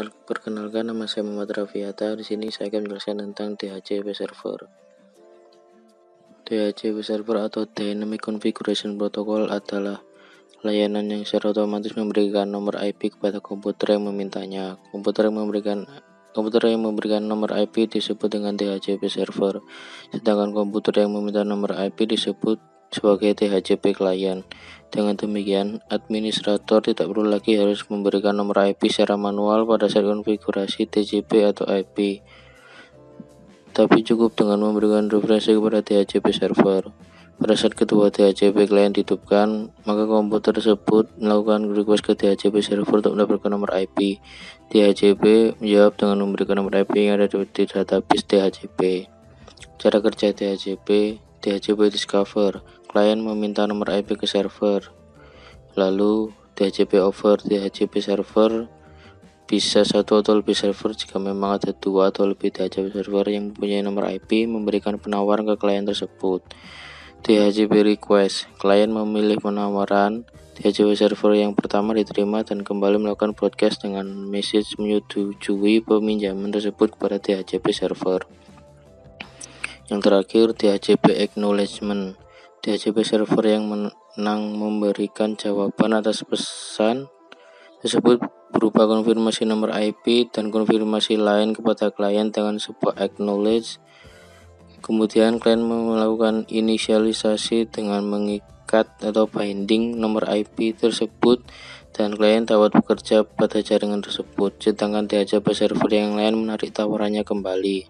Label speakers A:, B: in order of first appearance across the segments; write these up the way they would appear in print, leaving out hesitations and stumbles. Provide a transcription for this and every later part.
A: Perkenalkan, nama saya Muhammad Raffiata. Di sini saya akan menjelaskan tentang DHCP server. DHCP server atau Dynamic Configuration Protocol adalah layanan yang secara otomatis memberikan nomor IP kepada komputer yang memintanya. Komputer yang memberikan nomor IP disebut dengan DHCP server, sedangkan komputer yang meminta nomor IP disebut sebagai DHCP client. Dengan demikian, administrator tidak perlu lagi harus memberikan nomor IP secara manual pada saat konfigurasi TCP atau IP, tapi cukup dengan memberikan referensi kepada DHCP server. Pada saat kedua DHCP client dihidupkan, maka komputer tersebut melakukan request ke DHCP server untuk mendapatkan nomor IP. DHCP menjawab dengan memberikan nomor IP yang ada di database DHCP. Cara kerja DHCP discover. Klien meminta nomor IP ke server, lalu DHCP over. DHCP server bisa satu atau lebih server. Jika memang ada dua atau lebih DHCP server yang mempunyai nomor IP, memberikan penawaran ke klien tersebut. DHCP request. Klien memilih penawaran DHCP server yang pertama diterima dan kembali melakukan broadcast dengan message menyetujui peminjaman tersebut kepada DHCP server. Yang terakhir, DHCP acknowledgement. DHCP server yang menang memberikan jawaban atas pesan tersebut berupa konfirmasi nomor IP dan konfirmasi lain kepada klien dengan sebuah acknowledge. Kemudian klien melakukan inisialisasi dengan mengikat atau binding nomor IP tersebut dan klien dapat bekerja pada jaringan tersebut, sedangkan DHCP server yang lain menarik tawarannya kembali.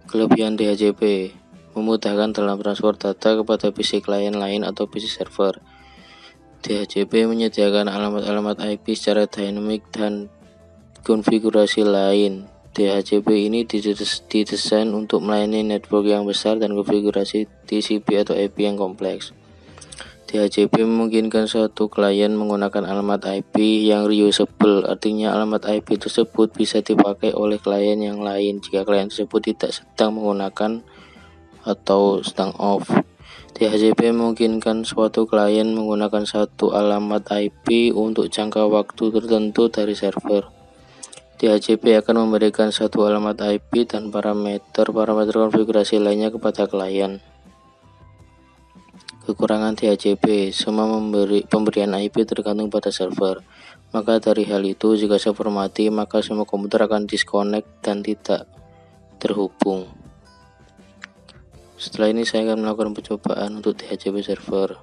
A: Kelebihan DHCP: memudahkan dalam transfer data kepada PC klien lain atau PC server. DHCP menyediakan alamat-alamat IP secara dynamic dan konfigurasi lain. DHCP ini didesain untuk melayani network yang besar dan konfigurasi TCP atau IP yang kompleks. DHCP memungkinkan satu klien menggunakan alamat IP yang reusable, artinya alamat IP tersebut bisa dipakai oleh klien yang lain jika klien tersebut tidak sedang menggunakan atau sedang off. DHCP memungkinkan suatu klien menggunakan satu alamat IP untuk jangka waktu tertentu dari server. DHCP akan memberikan satu alamat IP dan parameter konfigurasi lainnya kepada klien. Kekurangan DHCP: semua pemberian IP tergantung pada server. Maka dari hal itu, jika server mati, maka semua komputer akan disconnect dan tidak terhubung. Setelah ini saya akan melakukan percobaan untuk DHCP server.